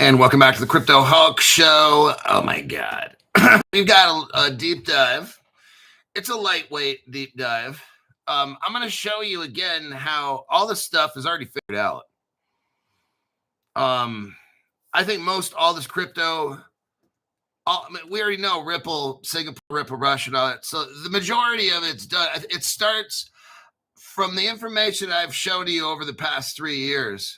And welcome back to the Crypto Hulk Show. Oh my God. We've got a deep dive. It's a lightweight deep dive. I'm going to show you again how all this stuff is already figured out. I think all this crypto, we already know Ripple, Singapore, Ripple, Russia, and all that. So the majority of it's done. It starts from the information I've shown to you over the past 3 years.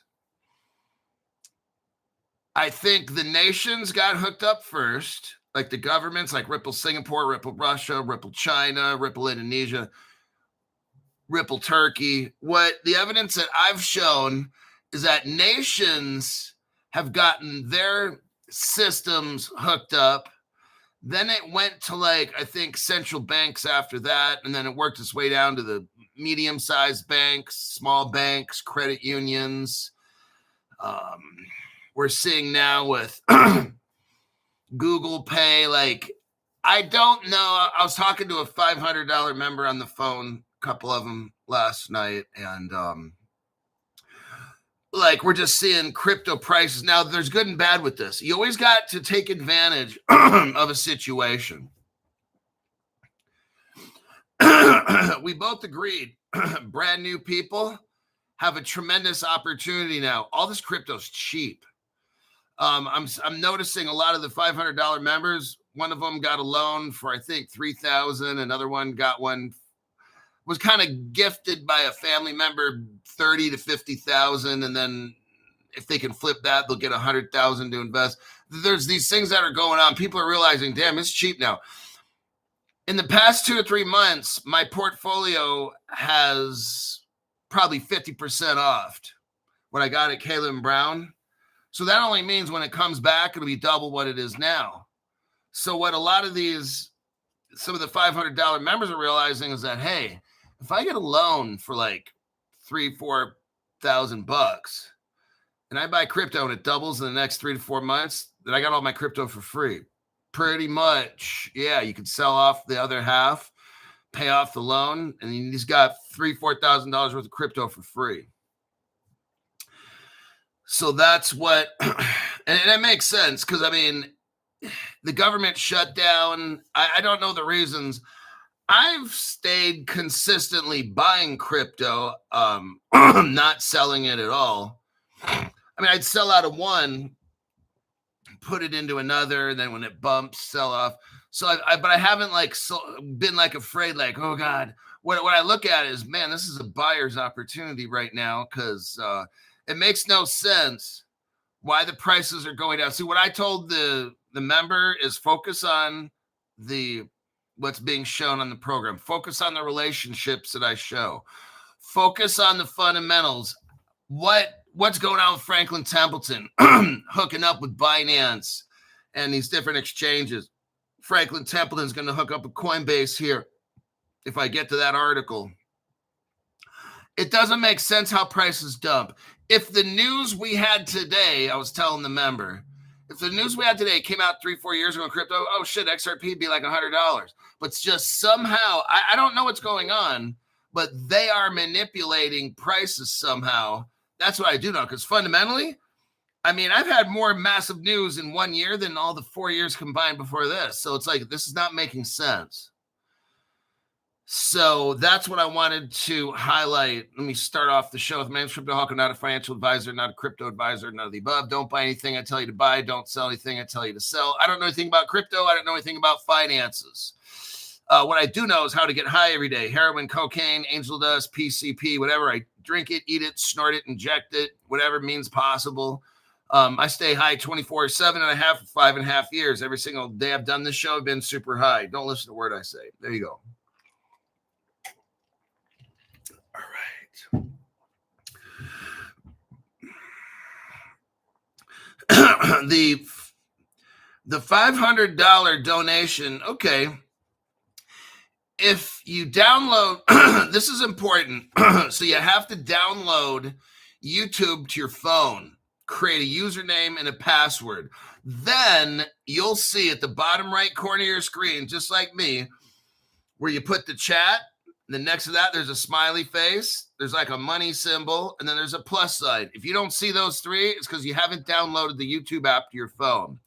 I think the nations got hooked up first, like the governments, like Ripple Singapore, Ripple Russia, Ripple China, Ripple Indonesia, Ripple Turkey. What the evidence that I've shown is that nations have gotten their systems hooked up. Then it went to I think central banks after that, and then it worked its way down to the medium-sized banks, small banks, credit unions. We're seeing now with Google Pay, I don't know. I was talking to a $500 member on the phone, a couple of them last night, and we're just seeing crypto prices. Now, there's good and bad with this. You always got to take advantage of a situation. We both agreed brand new people have a tremendous opportunity now. All this crypto's cheap. I'm noticing a lot of the $500 members. One of them got a loan for I think $3,000. Another one was kind of gifted by a family member $30,000 to $50,000, and then if they can flip that, they'll get $100,000 to invest. There's these things that are going on. People are realizing, damn, it's cheap now. In the past 2 or 3 months, my portfolio has probably 50% off what I got at Caleb Brown. So that only means when it comes back, it'll be double what it is now. So what a lot of some of the $500 members are realizing is that, hey, if I get a loan for $3,000-4,000 and I buy crypto and it doubles in the next 3 to 4 months, then I got all my crypto for free. Pretty much. Yeah, you could sell off the other half, pay off the loan, and you just got $3,000-4,000 worth of crypto for free. So that's what, and it makes sense because, the government shut down. I don't know the reasons. I've stayed consistently buying crypto, not selling it at all. I'd sell out of one, put it into another, and then when it bumps, sell off. So but I haven't been afraid, oh God. What I look at is, man, this is a buyer's opportunity right now because it makes no sense why the prices are going down. See, what I told the member is focus on what's being shown on the program. Focus on the relationships that I show. Focus on the fundamentals. What's going on with Franklin Templeton hooking up with Binance and these different exchanges. Franklin Templeton's going to hook up with Coinbase here if I get to that article. It doesn't make sense how prices dump. If the news we had today, I was telling the member, if the news we had today came out 3-4 years ago in crypto, oh shit, XRP would be like $100. But it's just somehow, I don't know what's going on, but they are manipulating prices somehow. That's what I do know, because fundamentally, I've had more massive news in 1 year than all the 4 years combined before this. So it's this is not making sense. So that's what I wanted to highlight. Let me start off the show with my name's Crypto Hulk. I'm not a financial advisor, not a crypto advisor, none of the above. Don't buy anything I tell you to buy. Don't sell anything I tell you to sell. I don't know anything about crypto. I don't know anything about finances. What I do know is how to get high every day. Heroin, cocaine, angel dust, PCP, whatever. I drink it, eat it, snort it, inject it, whatever means possible. I stay high 24/7 and a half for 5.5 years. Every single day I've done this show, I've been super high. Don't listen to the word I say. There you go. The $500 donation. Okay. If you download, this is important. So you have to download YouTube to your phone, create a username and a password. Then you'll see at the bottom right corner of your screen, just like me, where you put the chat. And then next to that, there's a smiley face. There's like a money symbol, and then there's a plus sign. If you don't see those three, it's because you haven't downloaded the YouTube app to your phone.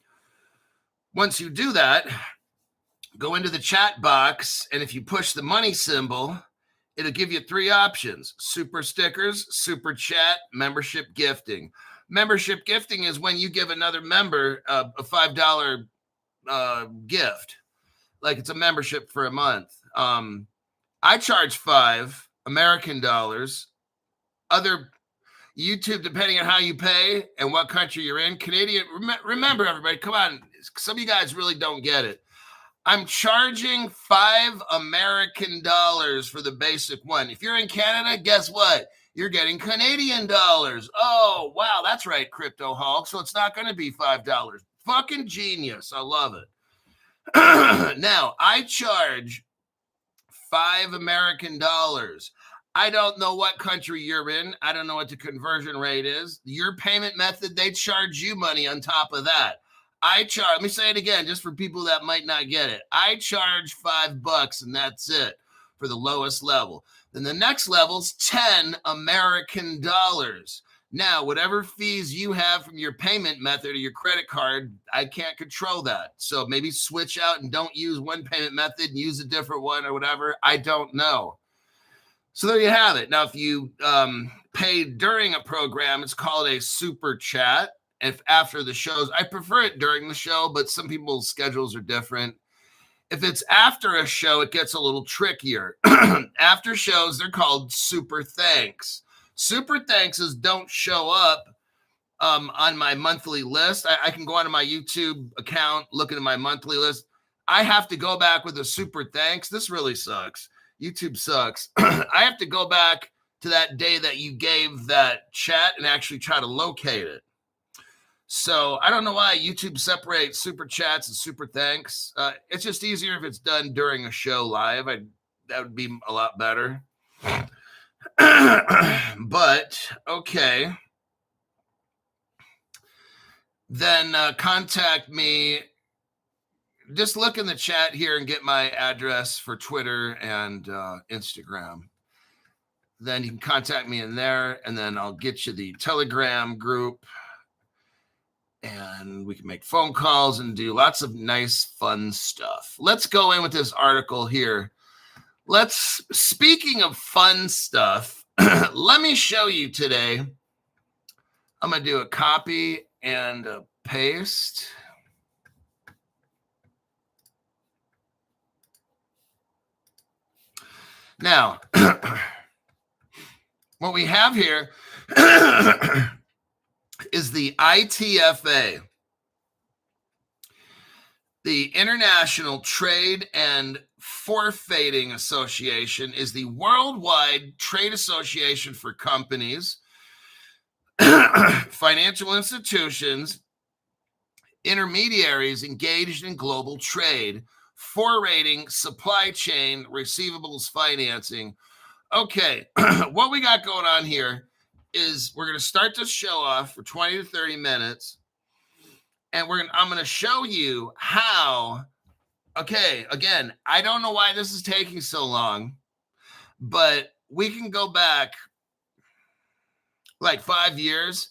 Once you do that, go into the chat box, and if you push the money symbol, it'll give you three options: super stickers, super chat, membership gifting. Membership gifting is when you give another member a $5 gift, like it's a membership for a month. I charge $5 Other YouTube, depending on how you pay and what country you're in, Canadian. Remember, everybody, come on. Some of you guys really don't get it. I'm charging $5 for the basic one. If you're in Canada, guess what? You're getting Canadian dollars. Oh, wow. That's right, Crypto Hulk. So it's not going to be $5. Fucking genius. I love it. Now, I charge $5. I don't know what country you're in. I don't know what the conversion rate is. Your payment method, they charge you money on top of that. Let me say it again, just for people that might not get it. I charge $5 and that's it for the lowest level. Then the next level's $10. Now, whatever fees you have from your payment method or your credit card, I can't control that. So maybe switch out and don't use one payment method and use a different one or whatever. I don't know. So there you have it. Now, if you pay during a program, it's called a super chat. If after the shows, I prefer it during the show, but some people's schedules are different. If it's after a show, it gets a little trickier. After shows, they're called super thanks. Super thanks don't show up on my monthly list. I can go onto my YouTube account, look at my monthly list. I have to go back with a super thanks. This really sucks. YouTube sucks. I have to go back to that day that you gave that chat and actually try to locate it. So I don't know why YouTube separates super chats and super thanks. It's just easier if it's done during a show live. That would be a lot better. But okay. Then contact me. Just look in the chat here and get my address for Twitter and Instagram. Then you can contact me in there, and then I'll get you the Telegram group. And we can make phone calls and do lots of nice, fun stuff. Let's go in with this article here. Speaking of fun stuff, let me show you today. I'm going to do a copy and a paste. Now, what we have here is the ITFA, the International Trade and Forfeiting Association, is the worldwide trade association for companies, financial institutions, intermediaries engaged in global trade, forwarding, supply chain, receivables, financing. Okay, what we got going on here is we're going to start this show off for 20 to 30 minutes, and I'm going to show you how. Okay, again, I don't know why this is taking so long, but we can go back like 5 years.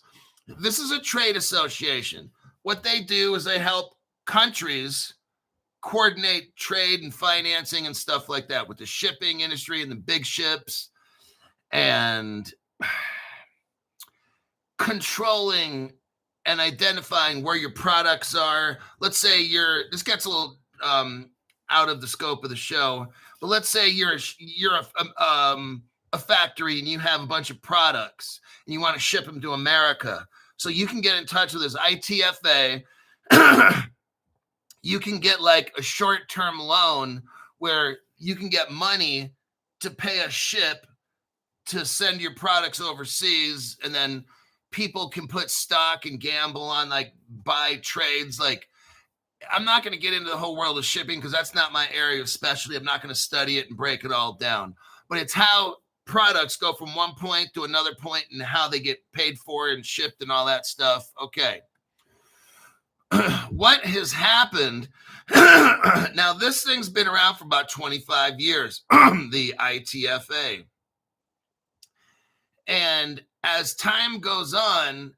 This is a trade association. What they do is they help countries coordinate trade and financing and stuff like that with the shipping industry and the big ships, and controlling and identifying where your products are. Let's say this gets a little out of the scope of the show, but let's say you're a factory and you have a bunch of products and you want to ship them to America. So you can get in touch with this ITFA. You can get like a short-term loan where you can get money to pay a ship to send your products overseas, and then people can put stock and gamble on, like, buy trades. Like, I'm not going to get into the whole world of shipping because that's not my area of specialty. I'm not going to study it and break it all down. But it's how products go from one point to another point and how they get paid for and shipped and all that stuff. Okay. what has happened, now this thing's been around for about 25 years, the ITFA. And as time goes on,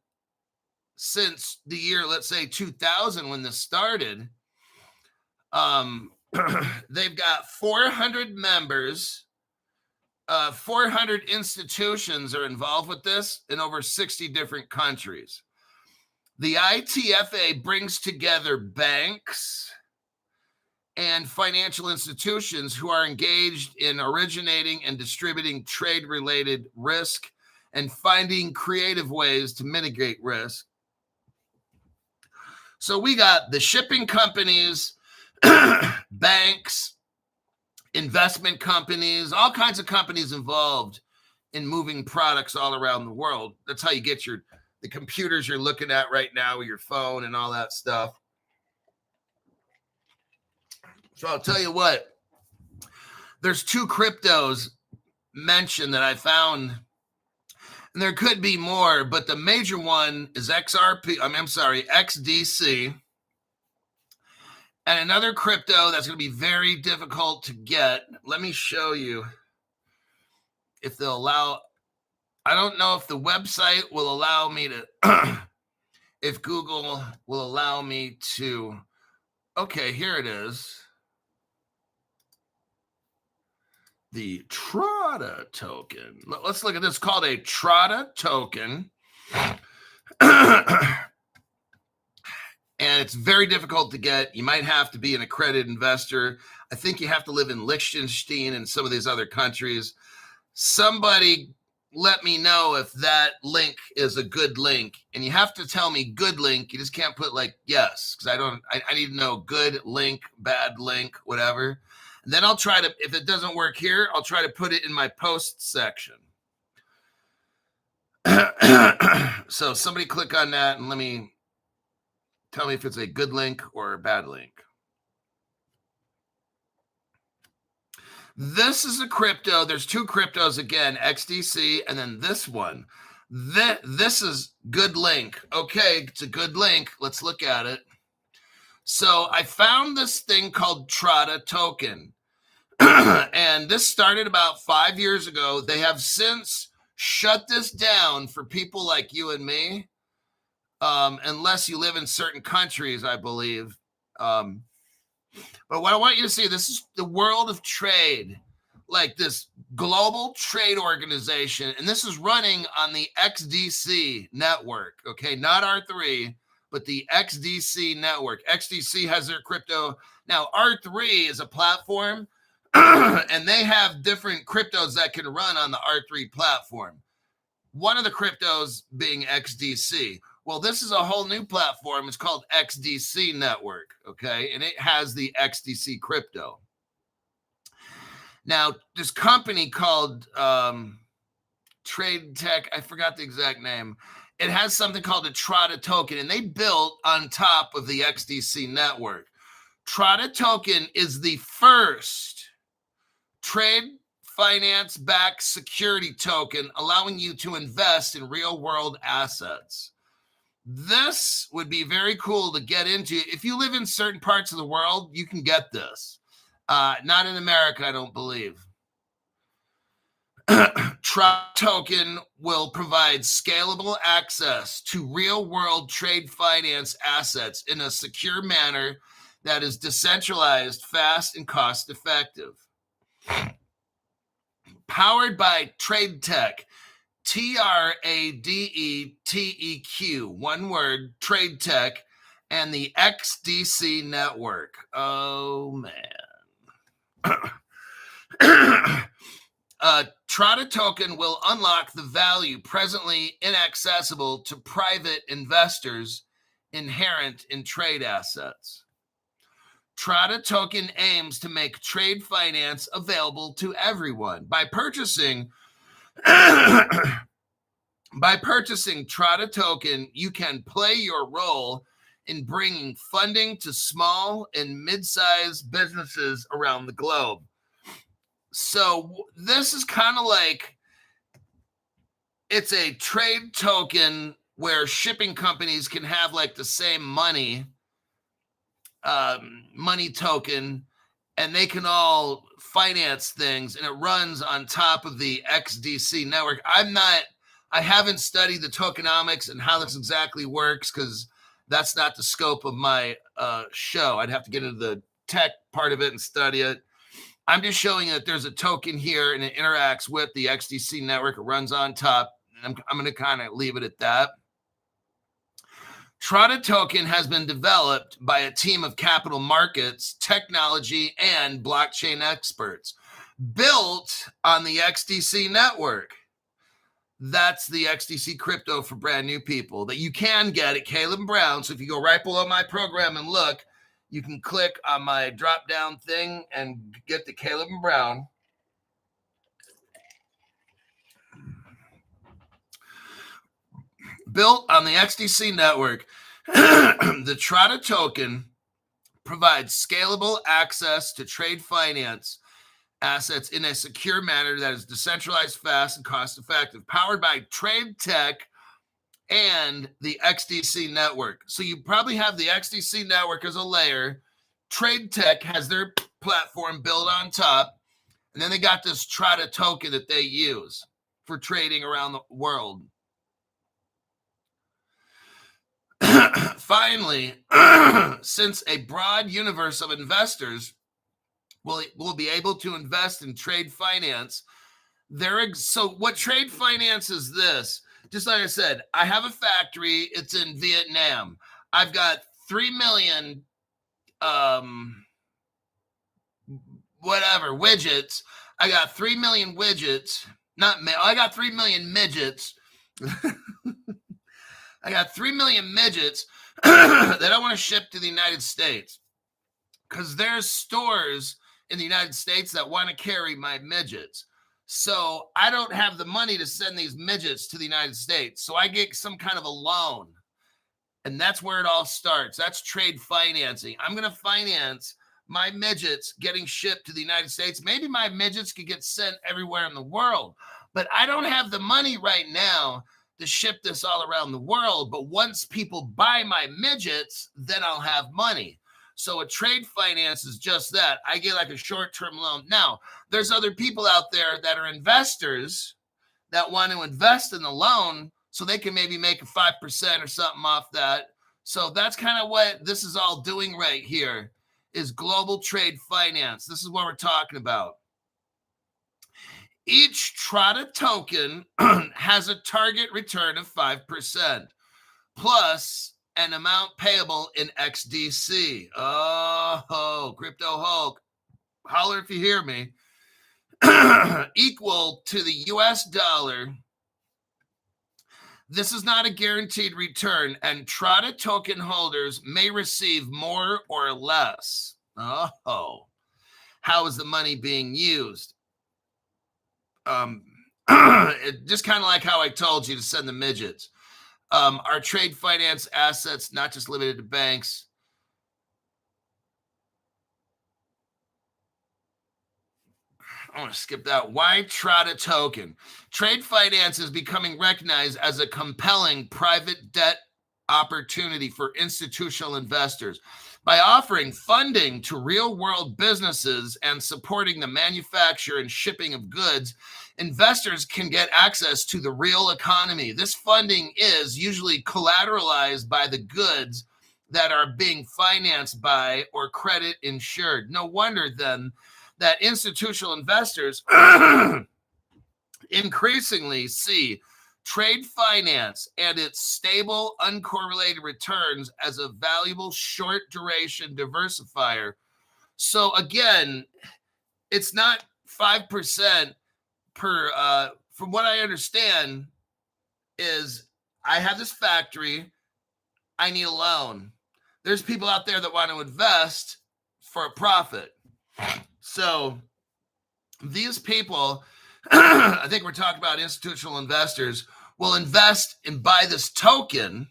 since the year, let's say 2000, when this started, they've got 400 members, 400 institutions are involved with this in over 60 different countries. The ITFA brings together banks and financial institutions who are engaged in originating and distributing trade-related risk and finding creative ways to mitigate risk. So we got the shipping companies, banks, investment companies, all kinds of companies involved in moving products all around the world. That's how you get the computers you're looking at right now with your phone and all that stuff. So I'll tell you what, there's 2 cryptos mentioned that I found, and there could be more, but the major one is XDC. And another crypto that's going to be very difficult to get. Let me show you if they'll allow. I don't know if the website will allow me to, if Google will allow me to. Okay, here it is. The Trada token. Let's look at this, called a Trada token. And it's very difficult to get. You might have to be an accredited investor. I think you have to live in Liechtenstein and some of these other countries. Somebody let me know if that link is a good link. And you have to tell me good link. You just can't put like yes, because I need to know good link, bad link, whatever. And then I'll try to, if it doesn't work here, I'll try to put it in my post section. So somebody click on that and tell me if it's a good link or a bad link. This is a crypto. There's 2 cryptos again, XDC, and then this one. This is good link. Okay, it's a good link. Let's look at it. So I found this thing called Trada token. And this started about 5 years ago. They have since shut this down for people like you and me. Unless you live in certain countries, I believe. But what I want you to see, this is the world of trade, like this global trade organization. And this is running on the XDC network, okay? Not R3, but the XDC network. XDC has their crypto. Now, R3 is a platform, and they have different cryptos that can run on the R3 platform. One of the cryptos being XDC. Well, this is a whole new platform. It's called XDC Network, okay? And it has the XDC crypto. Now, this company called Trade Tech, I forgot the exact name. It has something called a Trada token, and they built on top of the XDC network. Trada token is the first trade finance-backed security token allowing you to invest in real-world assets. This would be very cool to get into. If you live in certain parts of the world, you can get this. Not in America, I don't believe. Trada token will provide scalable access to real-world trade finance assets in a secure manner that is decentralized, fast, and cost-effective. Powered by Trade Tech. TRADETEQ, one word, Trade Tech, and the XDC network. Oh, man. Trada token will unlock the value presently inaccessible to private investors inherent in trade assets. Trada token aims to make trade finance available to everyone. By purchasing Trada token, you can play your role in bringing funding to small and mid-sized businesses around the globe. So this is kind of like, it's a trade token where shipping companies can have like the same money money token, and they can all finance things, and it runs on top of the XDC network. I haven't studied the tokenomics and how this exactly works, because that's not the scope of my show. I'd have to get into the tech part of it and study it. I'm just showing that there's a token here and it interacts with the XDC network. It runs on top. I'm going to kind of leave it at that. Trada token has been developed by a team of capital markets, technology, and blockchain experts, built on the XDC network. That's the XDC crypto for brand new people that you can get at Caleb Brown. So if you go right below my program and look, you can click on my drop down thing and get the Caleb Brown. Built on the XDC network, the Trada token provides scalable access to trade finance assets in a secure manner that is decentralized, fast, and cost-effective, powered by trade tech and the XDC network. So you probably have the XDC network as a layer. Trade tech has their platform built on top, and then they got this Trada token that they use for trading around the world. Finally, since a broad universe of investors will be able to invest in trade finance, so what trade finance is this? Just like I said, I have a factory. It's in Vietnam. I've got 3 million widgets. I got 3 million widgets. I got 3 million midgets. I got 3 million midgets that I want to ship to the United States, because there's stores in the United States that want to carry my midgets. So I don't have the money to send these midgets to the United States. So I get some kind of a loan, and that's where it all starts. That's trade financing. I'm going to finance my midgets getting shipped to the United States. Maybe my midgets could get sent everywhere in the world, but I don't have the money right now to ship this all around the world. But once people buy my midgets, then I'll have money. So a trade finance is just that. I get like a short-term loan. Now, there's other people out there that are investors that want to invest in the loan so they can maybe make a 5% or something off that. So that's kind of what this is all doing right here, is global trade finance. This is what we're talking about. Each Trada token has a target return of 5%, plus an amount payable in XDC. Oh, Crypto Hulk, holler if you hear me. Equal to the US dollar. This is not a guaranteed return, and Trada token holders may receive more or less. Oh, how is the money being used? Just kind of like how I told you to send the midgets. Our trade finance assets, not just limited to banks. I want to skip that. Why Trada token? Trade finance is becoming recognized as a compelling private debt opportunity for institutional investors. By offering funding to real-world businesses and supporting the manufacture and shipping of goods, investors can get access to the real economy. This funding is usually collateralized by the goods that are being financed by or credit insured. No wonder then that institutional investors increasingly see trade finance and its stable, uncorrelated returns as a valuable short duration diversifier. So again, it's not 5% per, from what I understand, is I have this factory, I need a loan. There's people out there that want to invest for a profit. So these people, I think we're talking about institutional investors, will invest and buy this token,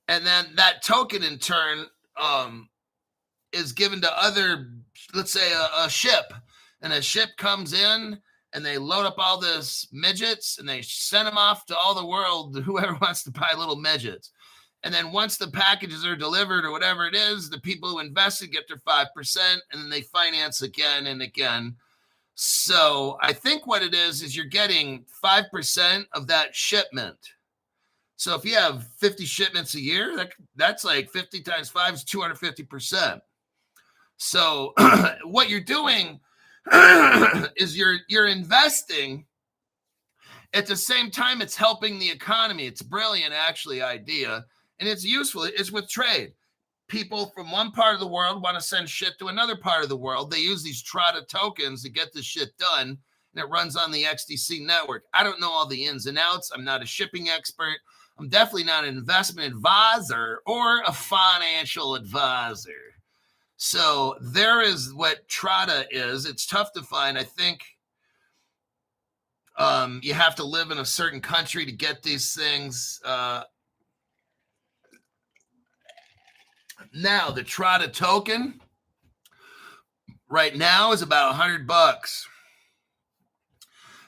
and then that token in turn is given to other, let's say a ship, and a ship comes in and they load up all this midgets and they send them off to all the world, whoever wants to buy little midgets. And then once the packages are delivered or whatever it is, the people who invested get their 5%, and then they finance again and again. So I think what it is you're getting 5% of that shipment. So if you have 50 shipments a year, that's like 50 times 5 is 250%. So what you're doing is you're investing. At the same time, it's helping the economy. It's a brilliant, actually, idea. And it's useful. It's with trade. People from one part of the world want to send shit to another part of the world. They use these Trada tokens to get this shit done, and it runs on the XDC network. I don't know all the ins and outs. I'm not a shipping expert. I'm definitely not an investment advisor or a financial advisor. So there is what Trada is. It's tough to find. I think you have to live in a certain country to get these things. Now, the Trada token right now is about $100.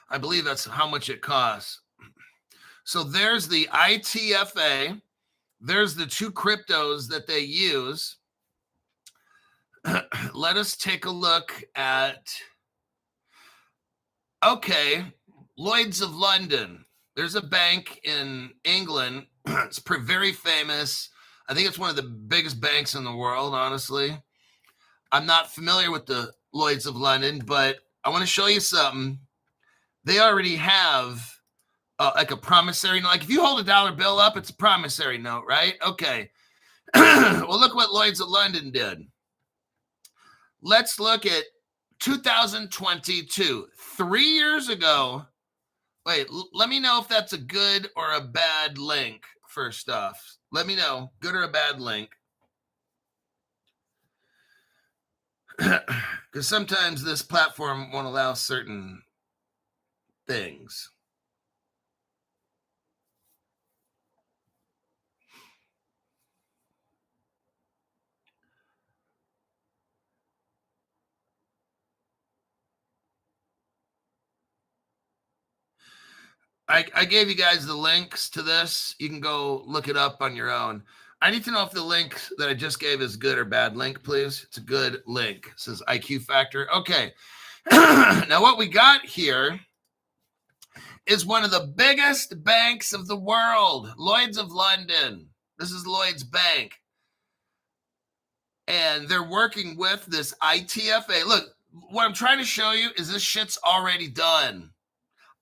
I believe that's how much it costs. So there's the ITFA. There's the two cryptos that they use. Let us take a look at, okay, Lloyd's of London. There's a bank in England. It's very famous. I think it's one of the biggest banks in the world, honestly. I'm not familiar with the Lloyd's of London, but I want to show you something. They already have like a promissory note. Like if you hold a dollar bill up, it's a promissory note, right? Okay. Well, look what Lloyd's of London did. Let's look at 2022. 3 years ago. Wait, let me know if that's a good or a bad link, first off. Let me know, good or a bad link. Because sometimes this platform won't allow certain things. I gave you guys the links to this. You can go look it up on your own. I need to know if the link that I just gave is good or bad link, please. It's a good link. It says IQ factor. Okay. Now what we got here is one of the biggest banks of the world, Lloyd's of London. This is Lloyd's Bank. And they're working with this ITFA. Look, what I'm trying to show you is this shit's already done.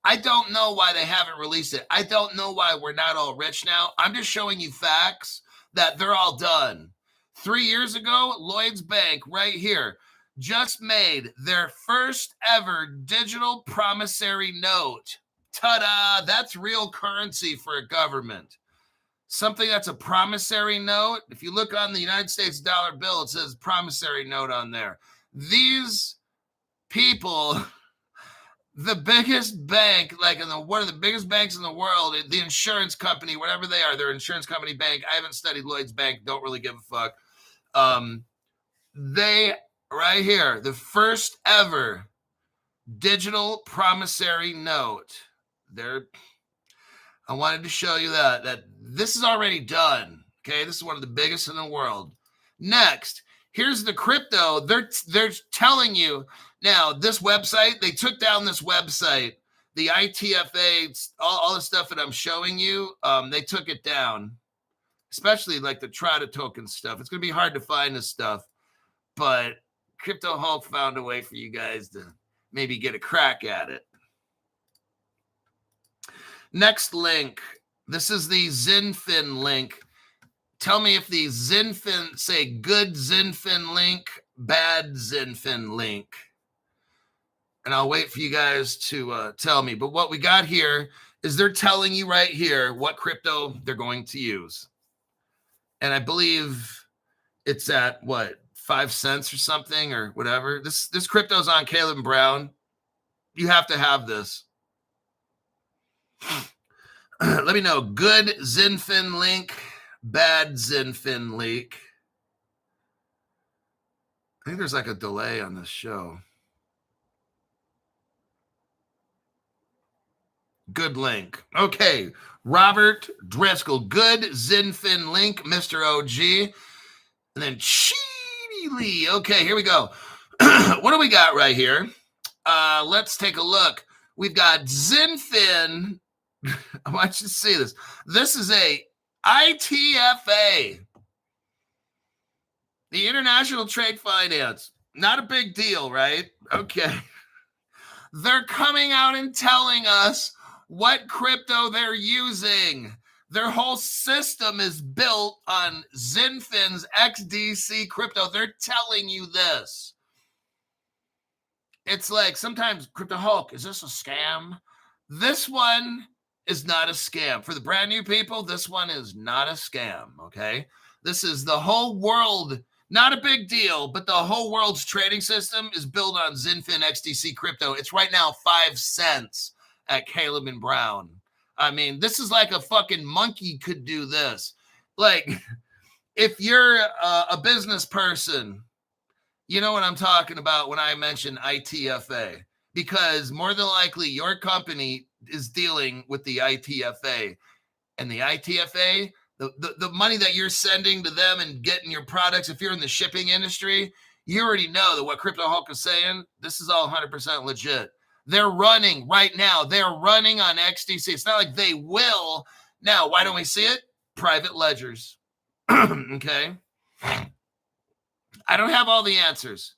I don't know why they haven't released it. I don't know why we're not all rich now. I'm just showing you facts that they're all done. 3 years ago, Lloyd's Bank right here just made their first ever digital promissory note. Ta-da! That's real currency for a government. Something that's a promissory note. If you look on the United States dollar bill, it says promissory note on there. These people, the biggest bank, like one of the biggest banks in the world, the insurance company, whatever they are, they're an insurance company bank. I haven't studied Lloyd's Bank. Don't really give a fuck. They, right here, the first ever digital promissory note. I wanted to show you that this is already done. Okay, this is one of the biggest in the world. Next, here's the crypto. They're telling you now. This website, they took down this website, the ITFA, all the stuff that I'm showing you. They took it down, especially like the Trada token stuff. It's gonna be hard to find this stuff, but Crypto Hulk found a way for you guys to maybe get a crack at it. Next link. This is the Zinfin link. Tell me if the Zinfin, say good Zinfin link, bad Zinfin link. And I'll wait for you guys to tell me. But what we got here is they're telling you right here what crypto they're going to use. And I believe it's at what, 5 cents or something or whatever. This crypto's on Caleb Brown. You have to have this. Let me know. Good Zinfin link, bad Zinfin link. I think there's like a delay on this show. Good link. Okay. Robert Driscoll. Good Zinfin link, Mr. OG. And then Cheedy Lee. Okay, here we go. What do we got right here? Let's take a look. We've got Zinfin. I want you to see this. This is a ITFA, the International Trade Finance. Not a big deal, right? Okay. They're coming out and telling us what crypto they're using. Their whole system is built on Zinfin's XDC crypto. They're telling you this. It's like sometimes Crypto Hulk, is this a scam? This one is not a scam. For the brand new people, this one is not a scam, okay? This is the whole world, not a big deal, but the whole world's trading system is built on Zinfin XDC crypto. It's right now 5 cents at Caleb and Brown. I mean, this is like a fucking monkey could do this. Like, if you're a business person, you know what I'm talking about when I mention ITFA, because more than likely your company is dealing with the ITFA, and the ITFA, the money that you're sending to them and getting your products, if you're in the shipping industry, you already know that what Crypto Hulk is saying, this is all 100% legit. They're running right now. They're running on XDC. It's not like they will. Now, why don't we see it? Private ledgers. Okay. I don't have all the answers.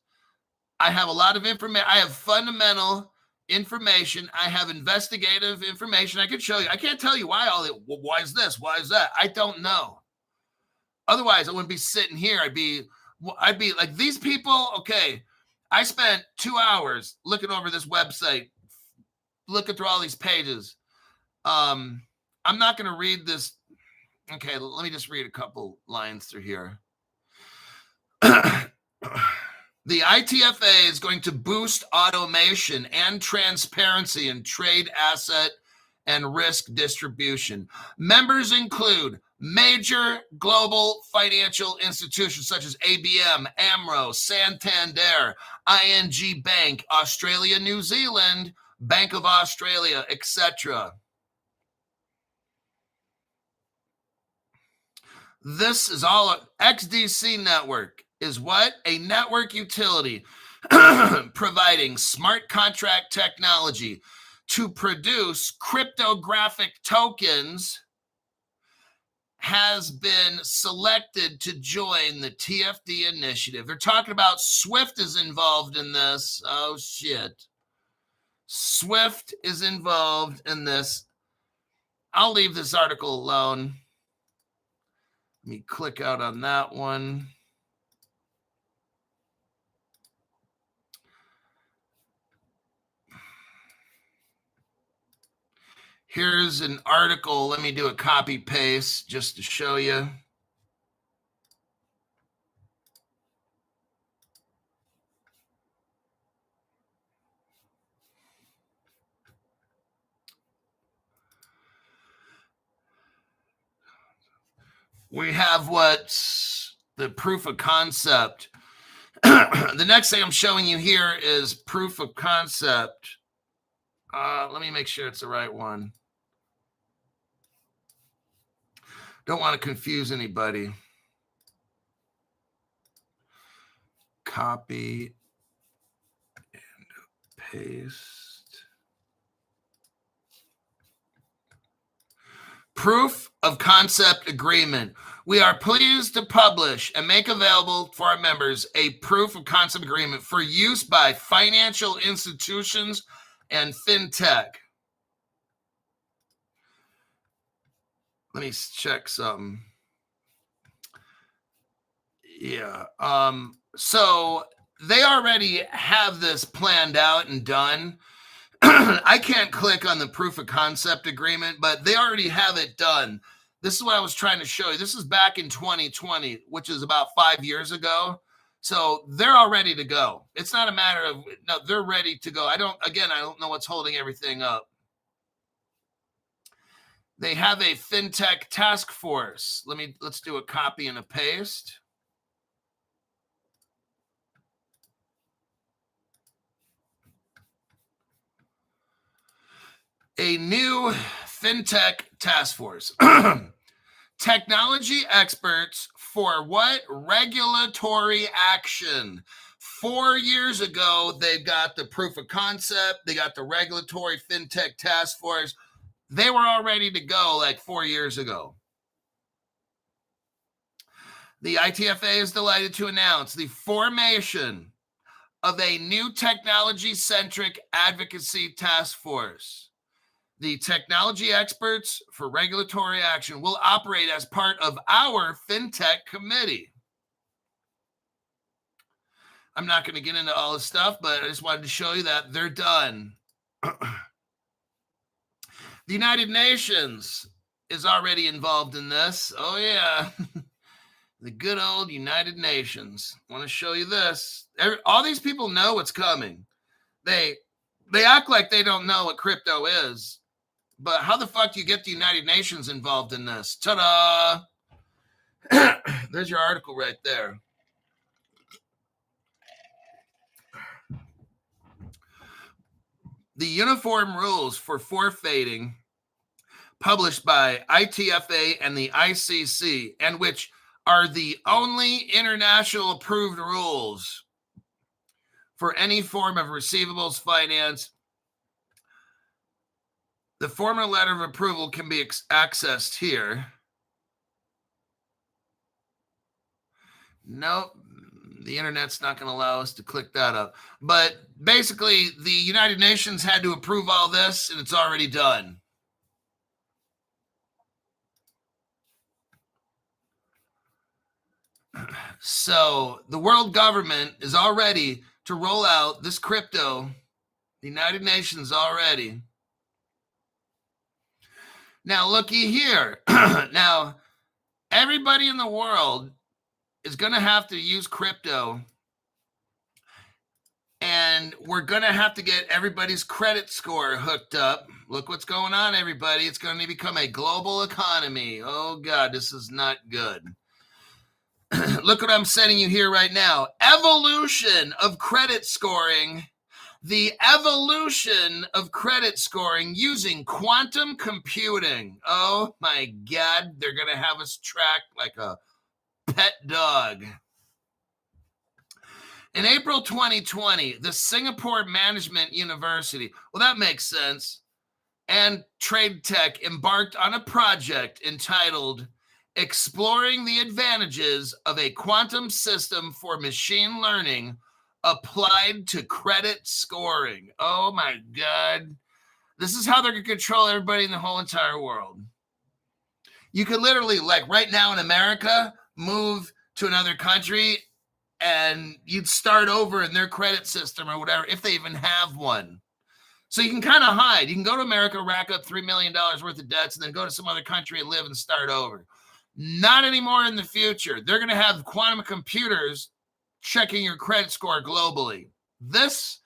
I have a lot of information. I have fundamental information. I have investigative information. I could show you. I can't tell you why why is this? Why is that? I don't know. Otherwise, I wouldn't be sitting here. I'd be like, these people. Okay, I spent 2 hours looking over this website, looking through all these pages. I'm not going to read this. Okay, let me just read a couple lines through here. The ITFA is going to boost automation and transparency in trade asset and risk distribution. Members include major global financial institutions such as ABM, AMRO, Santander, ING Bank, Australia, New Zealand, Bank of Australia, etc. This is all XDC network. Is what? A network utility providing smart contract technology to produce cryptographic tokens, has been selected to join the TFD initiative. They're talking about Swift is involved in this. Oh, shit. Swift is involved in this. I'll leave this article alone. Let me click out on that one. Here's an article. Let me do a copy paste just to show you. We have what's the proof of concept. The next thing I'm showing you here is proof of concept. Let me make sure it's the right one. Don't want to confuse anybody. Copy and paste. Proof of concept agreement. We are pleased to publish and make available for our members a proof of concept agreement for use by financial institutions and fintech. Let me check something. Yeah. So they already have this planned out and done. I can't click on the proof of concept agreement, but they already have it done. This is what I was trying to show you. This is back in 2020, which is about 5 years ago. So they're all ready to go. It's not a matter of, no, they're ready to go. I don't know what's holding everything up. They have a fintech task force. Let's do a copy and a paste. a new fintech task force. Technology experts for what? Regulatory action. 4 years ago, they got the proof of concept. They got the regulatory fintech task force. They were all ready to go like 4 years ago. The ITFA is delighted to announce the formation of a new technology-centric advocacy task force. The technology experts for regulatory action will operate as part of our FinTech committee. I'm not going to get into all this stuff, but I just wanted to show you that they're done. The United Nations is already involved in this. Oh, yeah. The good old United Nations. I want to show you this. All these people know what's coming. They act like they don't know what crypto is. But how the fuck do you get the United Nations involved in this? Ta-da! There's your article right there. The Uniform Rules for Forfeiting, published by ITFA and the ICC, and which are the only international approved rules for any form of receivables finance. The formal letter of approval can be accessed here. Nope, the internet's not going to allow us to click that up. But basically, the United Nations had to approve all this, and it's already done. So the world government is all ready to roll out this crypto. The United Nations already. Now, looky here. Now, everybody in the world is going to have to use crypto, and we're going to have to get everybody's credit score hooked up. Look what's going on, everybody. It's going to become a global economy. Oh, God, this is not good. Look what I'm sending you here right now. Evolution of credit scoring. The evolution of credit scoring using quantum computing. Oh, my God. They're going to have us tracked like a pet dog. In April 2020, the Singapore Management University, well, that makes sense, and Trade Tech embarked on a project entitled Exploring the Advantages of a Quantum System for Machine Learning Applied to Credit Scoring. Oh, my God. This is how they're going to control everybody in the whole entire world. You could literally, like right now in America, move to another country and you'd start over in their credit system or whatever, if they even have one. So you can kind of hide. You can go to America, rack up $3 million worth of debts, and then go to some other country and live and start over. Not anymore in the future. They're going to have quantum computers checking your credit score globally. This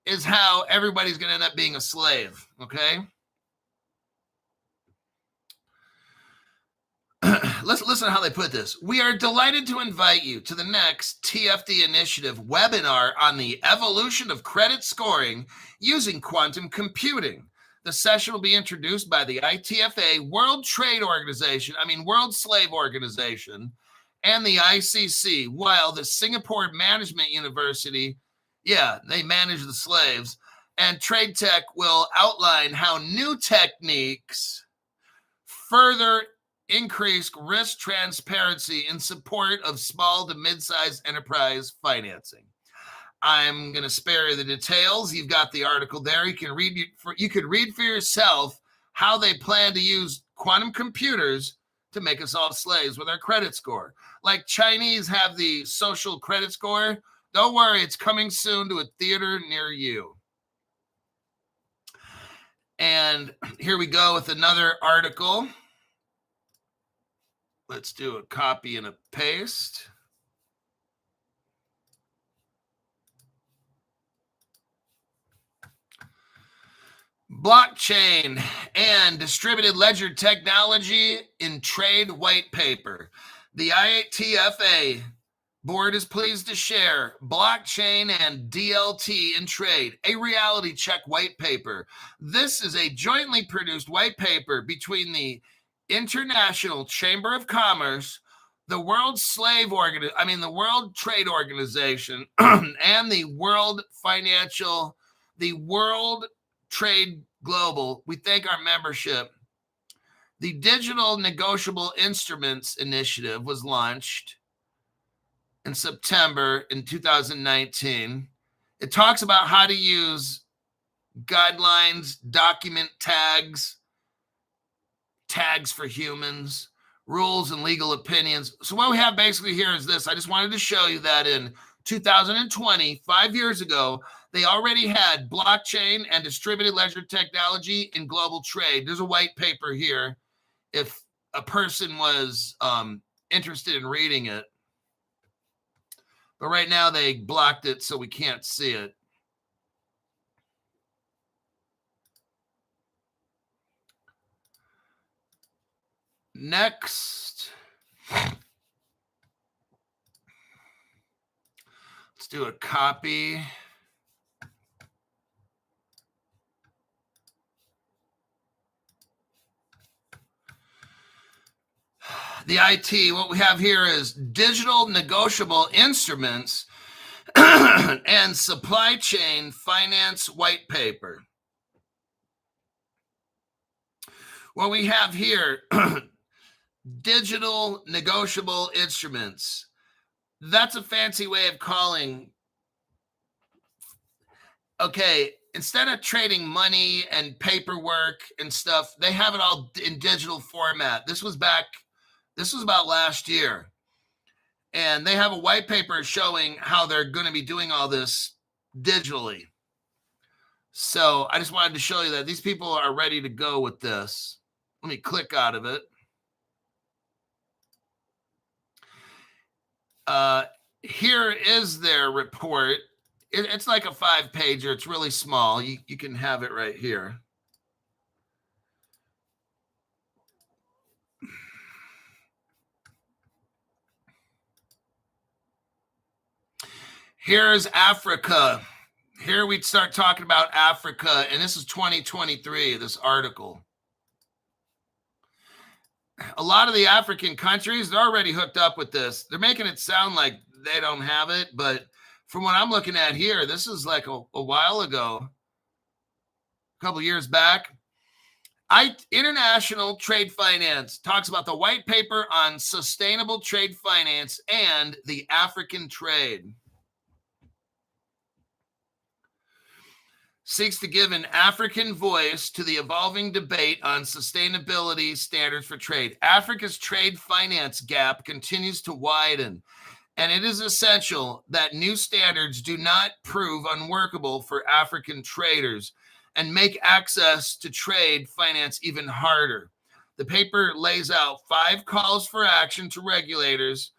is how everybody's going to end up being a slave, okay? Listen to how they put this. We are delighted to invite you to the next TFD Initiative webinar on the evolution of credit scoring using quantum computing. The session will be introduced by the ITFA World Slave Organization, and the ICC, while the Singapore Management University, they manage the slaves, and Trade Tech will outline how new techniques further increase risk transparency in support of small to mid-sized enterprise financing. I'm going to spare you the details. You've got the article there. You can read for yourself how they plan to use quantum computers to make us all slaves with our credit score. Like Chinese have the social credit score. Don't worry, it's coming soon to a theater near you. And here we go with another article. Let's do a copy and a paste. Blockchain and distributed ledger technology in trade white paper. The ITFA Board is pleased to share Blockchain and DLT in Trade, a reality check white paper. This is a jointly produced white paper between the International Chamber of Commerce, the World Trade Organization, and the World Trade Global. We thank our membership. The Digital Negotiable Instruments Initiative was launched in September in 2019. It talks about how to use guidelines, document tags for humans, rules and legal opinions. So what we have basically here is this. I just wanted to show you that in 2020, 5 years ago, they already had blockchain and distributed ledger technology in global trade. There's a white paper here if a person was interested in reading it. But right now they blocked it so we can't see it. Next, let's do a copy. The IT, what we have here is digital negotiable instruments and supply chain finance white paper. What we have here, digital negotiable instruments. That's a fancy way of calling, okay, instead of trading money and paperwork and stuff, they have it all in digital format. This was about last year. And they have a white paper showing how they're going to be doing all this digitally. So I just wanted to show you that these people are ready to go with this. Let me click out of it. Here is their report. It's like a 5-pager. It's really small. You can have it right here. Here's Africa. Here we start talking about Africa, and this is 2023, this article. A lot of the African countries, they're already hooked up with this. They're making it sound like they don't have it, but from what I'm looking at here, this is like a while ago, a couple years back. International Trade Finance talks about the white paper on sustainable trade finance and the African trade. Seeks to give an African voice to the evolving debate on sustainability standards for trade. Africa's trade finance gap continues to widen, and it is essential that new standards do not prove unworkable for African traders and make access to trade finance even harder. The paper lays out 5 calls for action to regulators.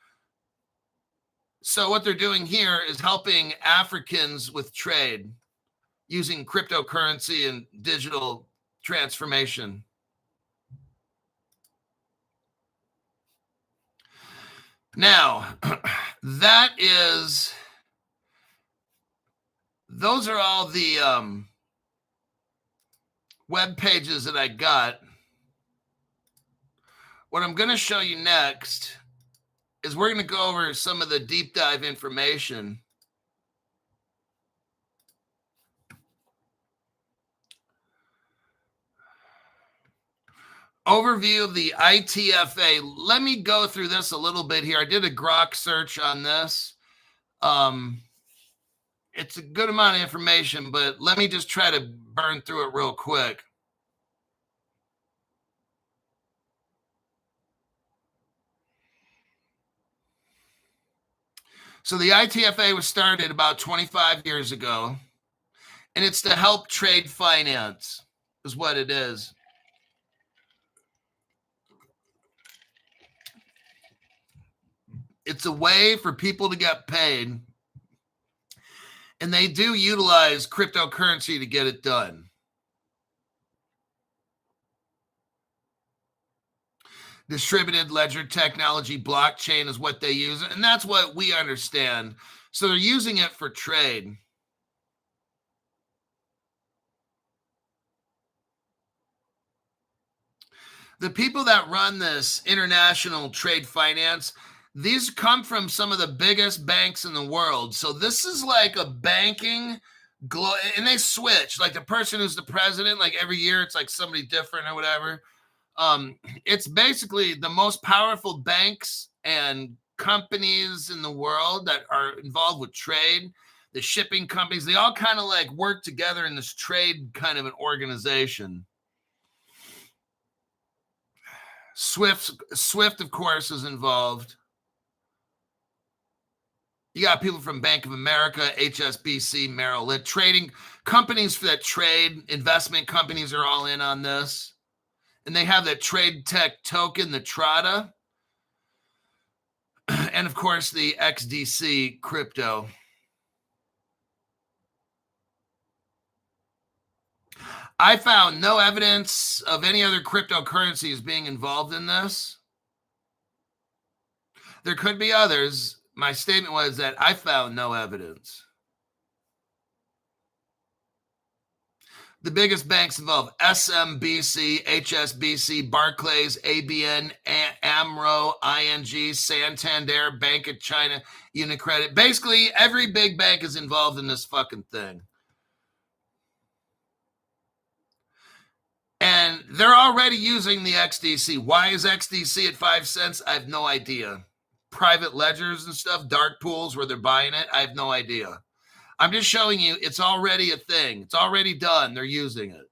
So what they're doing here is helping Africans with trade, using cryptocurrency and digital transformation. Now, those are all the web pages that I got. What I'm going to show you next is we're going to go over some of the deep dive information. Overview of the ITFA. Let me go through this a little bit here. I did a Grok search on this. It's a good amount of information, but let me just try to burn through it real quick. So the ITFA was started about 25 years ago, and it's to help trade finance, is what it is. It's a way for people to get paid, and they do utilize cryptocurrency to get it done. Distributed ledger technology, blockchain is what they use, and that's what we understand. So they're using it for trade. The people that run this international trade finance, these come from some of the biggest banks in the world. So this is like a banking and they switch. Like the person who's the president, like every year it's like somebody different or whatever. It's basically the most powerful banks and companies in the world that are involved with trade. The shipping companies, they all kind of like work together in this trade kind of an organization. Swift, of course, is involved. You got people from Bank of America, HSBC, Merrill Lynch, trading companies for that trade, investment companies are all in on this. And they have that trade tech token, the TRADA. And of course, the XDC crypto. I found no evidence of any other cryptocurrencies being involved in this. There could be others. My statement was that I found no evidence. The biggest banks involved: SMBC, HSBC, Barclays, ABN, AMRO, ING, Santander, Bank of China, Unicredit. Basically, every big bank is involved in this fucking thing. And they're already using the XDC. Why is XDC at 5 cents? I have no idea. Private ledgers and stuff, dark pools where they're buying it, I have no idea. I'm just showing you it's already a thing. It's already done. They're using it.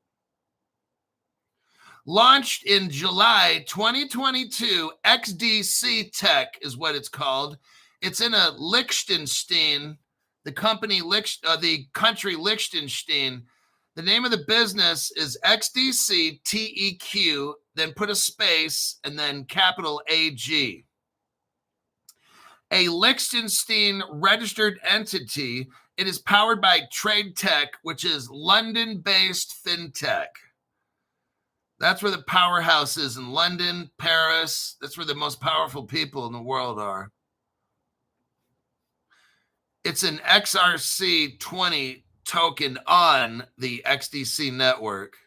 Launched in July 2022, XDC Tech is what it's called. It's in a Liechtenstein, the country Liechtenstein. The name of the business is XDC TEQ, then put a space and then capital AG. A Liechtenstein registered entity. It is powered by Trade Tech, which is London-based fintech. That's where the powerhouse is, in London, Paris. That's where the most powerful people in the world are. It's an XRC20 token on the XDC network.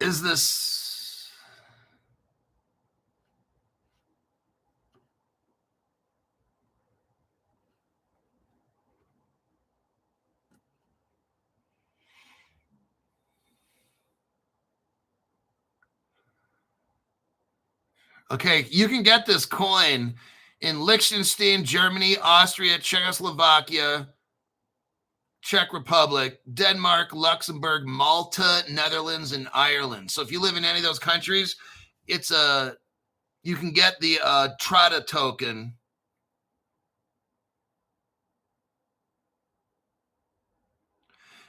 Is this... Okay, you can get this coin in Liechtenstein, Germany, Austria, Czechoslovakia, Czech Republic, Denmark, Luxembourg, Malta, Netherlands, and Ireland. So if you live in any of those countries, you can get the TRADA token.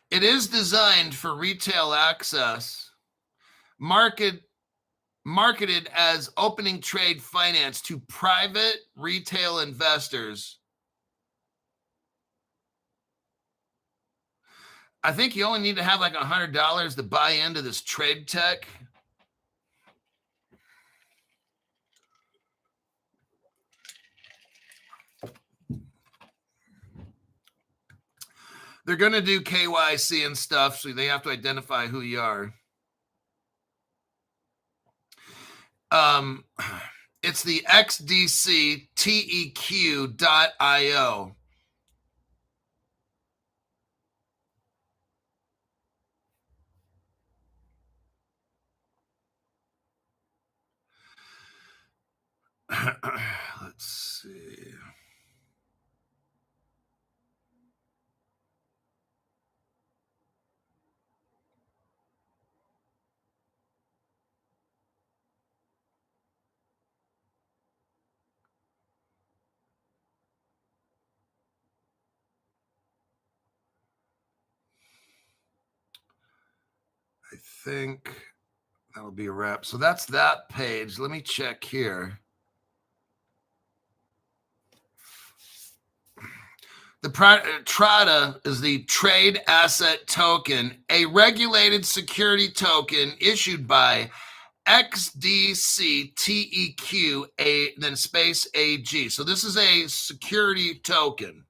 It is designed for retail access, marketed as opening trade finance to private retail investors. I think you only need to have like $100 to buy into this trade tech. They're going to do KYC and stuff, so they have to identify who you are. It's the XDCTEQ.io. Let's see. think that'll be a wrap. So that's that page. Let me check here. The TRADA is the Trade Asset Token, a regulated security token issued by XDCTEQ, then space AG. So this is a security token.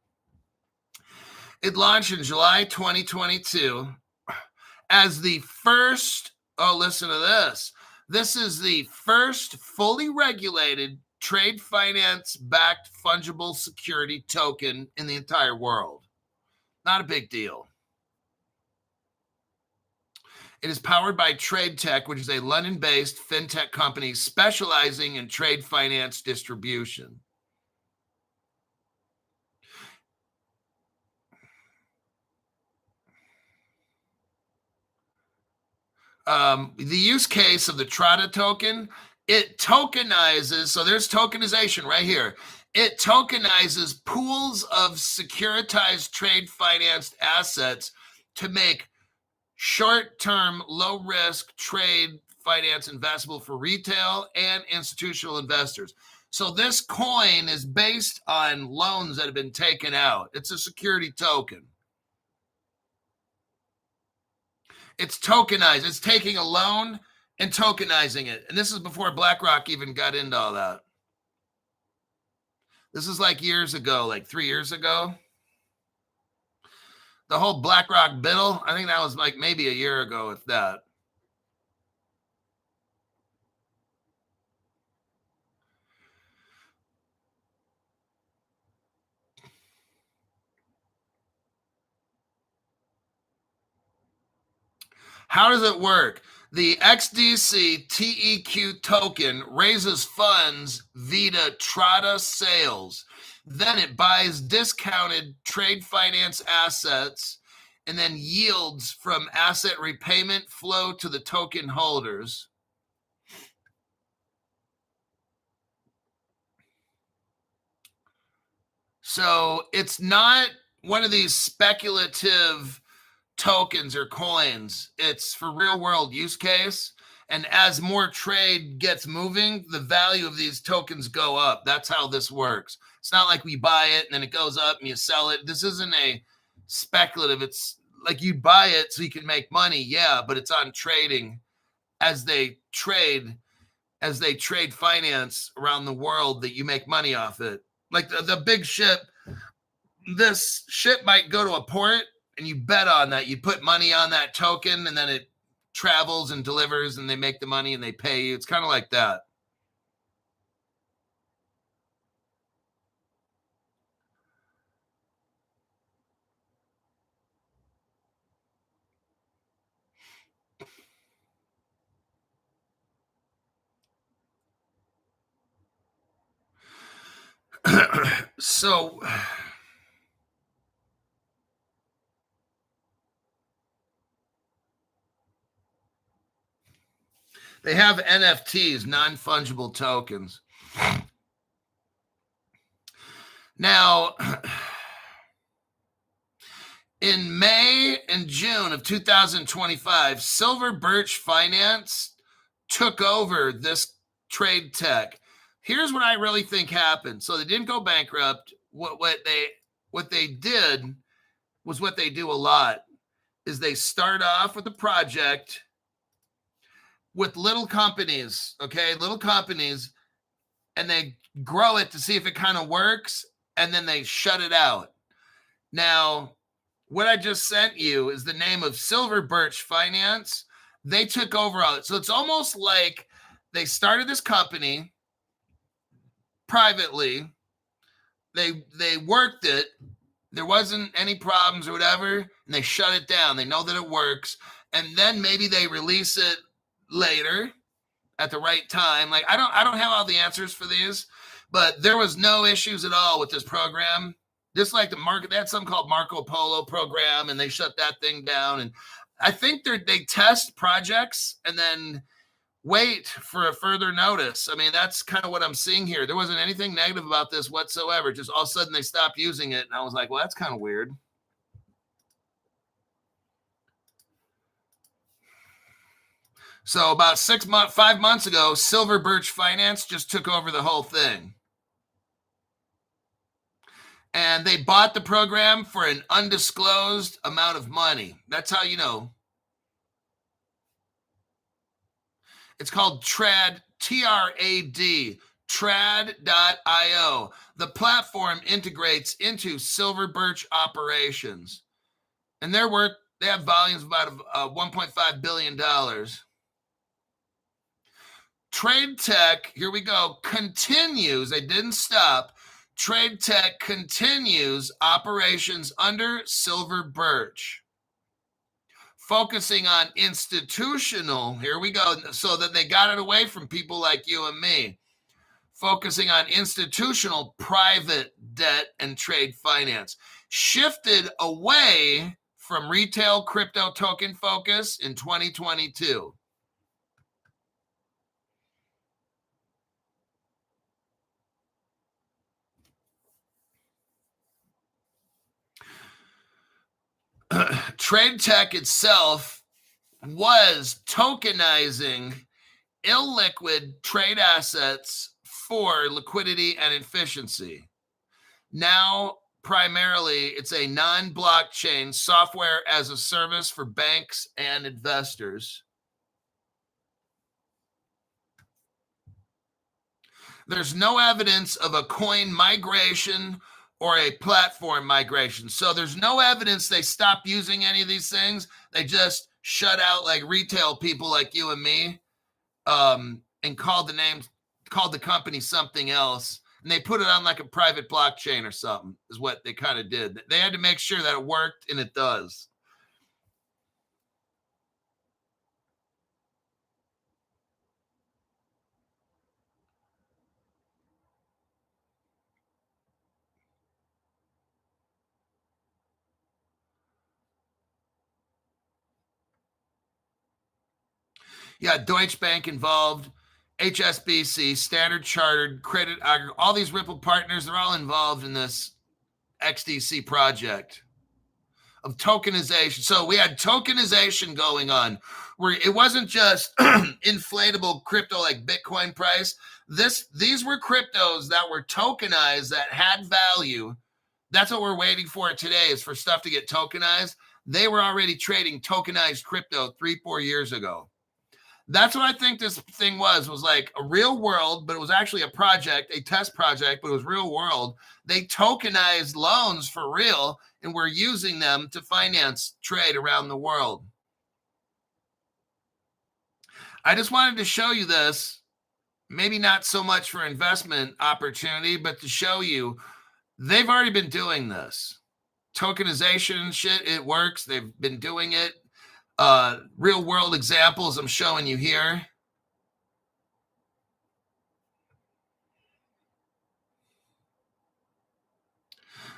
It launched in July 2022 as the first, listen to this. This is the first fully regulated trade finance backed fungible security token in the entire world. Not a big deal. It is powered by Trade Tech, which is a London-based fintech company specializing in trade finance distribution. The use case of the TRADA token, it tokenizes, so there's tokenization right here. It tokenizes pools of securitized trade financed assets to make short-term, low-risk trade finance investable for retail and institutional investors. So this coin is based on loans that have been taken out. It's a security token. It's tokenized. It's taking a loan and tokenizing it. And this is before BlackRock even got into all that. This is like years ago, like 3 years ago. The whole BlackRock biddle, I think that was like maybe a year ago with that. How does it work? The XDC TEQ token raises funds via TRADA sales. Then it buys discounted trade finance assets and then yields from asset repayment flow to the token holders. So it's not one of these speculative tokens or coins. It's for real world use case. And as more trade gets moving, the value of these tokens go up. That's how this works. It's not like we buy it and then it goes up and you sell it. This isn't a speculative. It's like you buy it so you can make money. Yeah, but it's on trading as they trade finance around the world that you make money off it. Like the big ship, this ship might go to a port and you bet on that. You put money on that token and then it travels and delivers and they make the money and they pay you. It's kind of like that. So they have NFTs, non-fungible tokens. Now, in May and June of 2025, Silver Birch Finance took over this Trade Tech. Here's what I really think happened. So they didn't go bankrupt. What they did was what they do a lot is they start off with a project with little companies, and they grow it to see if it kind of works, and then they shut it out. Now, what I just sent you is the name of Silver Birch Finance. They took over all it. So it's almost like they started this company privately. They worked it. There wasn't any problems or whatever, and they shut it down. They know that it works, and then maybe they release it later at the right time. Like I don't have all the answers for these, but there was no issues at all with this program. Just like the market, they had something called Marco Polo program, and they shut that thing down. And I think they test projects and then wait for a further notice. I mean, that's kind of what I'm seeing here. There wasn't anything negative about this whatsoever. Just all of a sudden they stopped using it. And I was like, well, that's kind of weird. So about 5 months ago, Silver Birch Finance just took over the whole thing. And they bought the program for an undisclosed amount of money. That's how you know. It's called Trad, Trad, Trad.io. The platform integrates into Silver Birch operations. And their work, they have volumes of about $1.5 billion. Trade Tech, here we go, continues, they didn't stop. Trade Tech continues operations under Silver Birch, focusing on institutional, here we go, so that they got it away from people like you and me, focusing on institutional private debt and trade finance, shifted away from retail crypto token focus in 2022. Trade Tech itself was tokenizing illiquid trade assets for liquidity and efficiency. Now, primarily, it's a non-blockchain software as a service for banks and investors. There's no evidence of a coin migration or a platform migration. So there's no evidence they stopped using any of these things. They just shut out like retail people like you and me, and called the company something else. And they put it on like a private blockchain or something is what they kind of did. They had to make sure that it worked, and it does. Yeah, Deutsche Bank involved, HSBC, Standard Chartered, Credit Agricole, all these Ripple partners, they're all involved in this XDC project of tokenization. So we had tokenization going on where it wasn't just inflatable crypto like Bitcoin price. These were cryptos that were tokenized that had value. That's what we're waiting for today, is for stuff to get tokenized. They were already trading tokenized crypto 3-4 years ago. That's what I think this thing was like a real world, but it was actually a project, a test project, but it was real world. They tokenized loans for real, and we're using them to finance trade around the world. I just wanted to show you this, maybe not so much for investment opportunity, but to show you they've already been doing this. Tokenization shit, it works. They've been doing it. Real world examples I'm showing you here.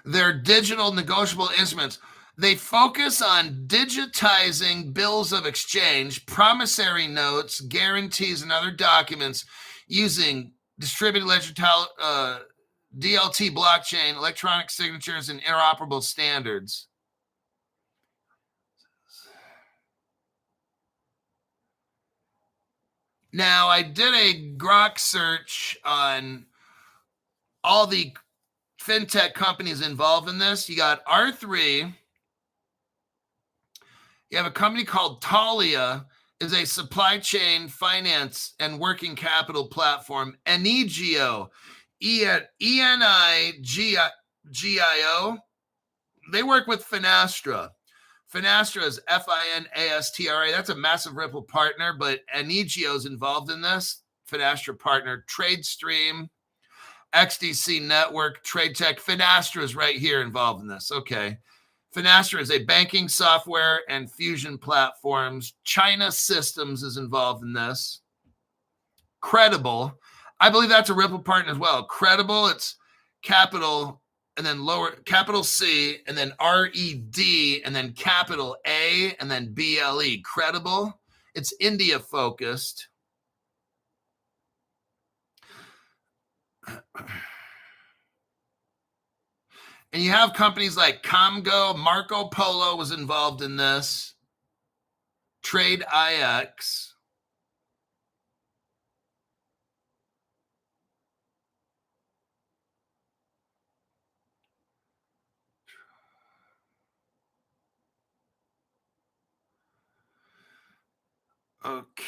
They're digital negotiable instruments. They focus on digitizing bills of exchange, promissory notes, guarantees, and other documents using distributed ledger DLT blockchain, electronic signatures, and interoperable standards. Now, I did a Grok search on all the fintech companies involved in this. You got R3. You have a company called Talia, is a supply chain finance and working capital platform. Enigio, Enigio. They work with Finastra. Finastra is Finastra. That's a massive Ripple partner, but Enigio is involved in this. Finastra partner, TradeStream, XDC Network, Trade Tech. Finastra is right here involved in this. Okay. Finastra is a banking software and fusion platforms. China Systems is involved in this. Credible. I believe that's a Ripple partner as well. Credible, it's capital and then lower capital C and then RED and then capital A and then BLE. Credible. It's India focused. And you have companies like Comgo, Marco Polo was involved in this, Trade IX. Okay.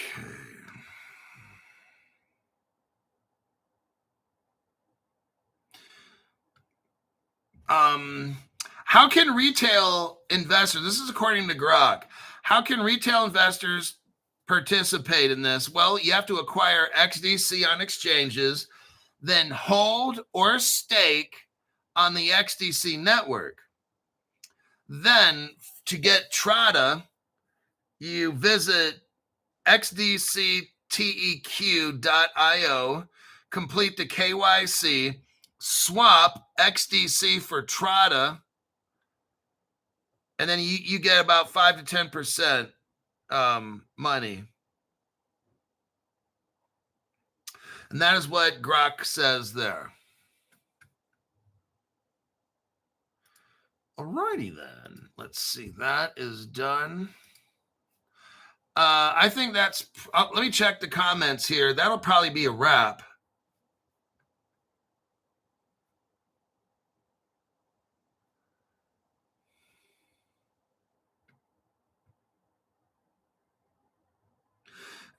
How can retail investors, this is according to Grok, how can retail investors participate in this? Well, you have to acquire XDC on exchanges, then hold or stake on the XDC network. Then to get Trada, you visit xdcteq.io, complete the KYC, swap XDC for Trada, and then you get about 5 to 10% money. And that is what Grok says there. Alrighty then. Let's see. That is done. I think that's, let me check the comments here. That'll probably be a wrap.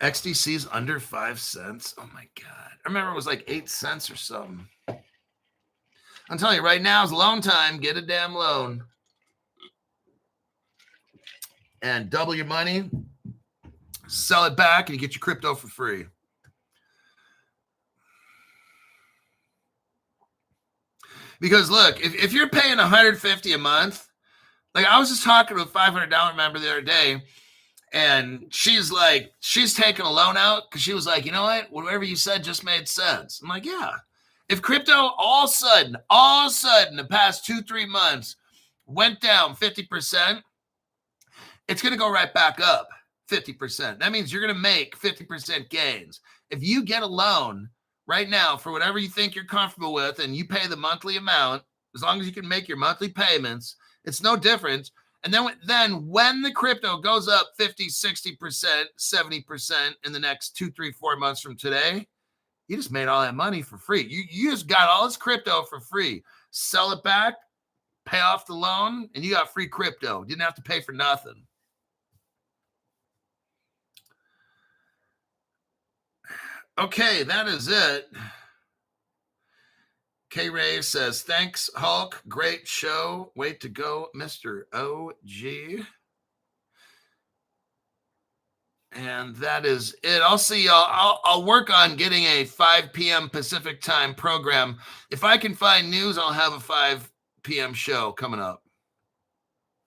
XDC is under 5 cents. Oh my God. I remember it was like 8 cents or something. I'm telling you, right now is loan time. Get a damn loan. And double your money. Sell it back and you get your crypto for free. Because look, if you're paying $150 a month, like I was just talking to a $500 member the other day, and she's taking a loan out because she was like, you know what? Whatever you said just made sense. I'm like, yeah. If crypto all of a sudden, the past 2-3 months went down 50%, it's going to go right back up 50%. That means you're going to make 50% gains. If you get a loan right now for whatever you think you're comfortable with and you pay the monthly amount, as long as you can make your monthly payments, it's no different. And then when the crypto goes up 50, 60%, 70% in the next 2, 3, 4 months from today, you just made all that money for free. You just got all this crypto for free. Sell it back, pay off the loan, and you got free crypto. You didn't have to pay for nothing. Okay, that is it. K Ray says, thanks, Hulk. Great show. Way to go, Mr. OG. And that is it. I'll see y'all. I'll work on getting a 5 p.m. Pacific time program. If I can find news, I'll have a 5 p.m. show coming up.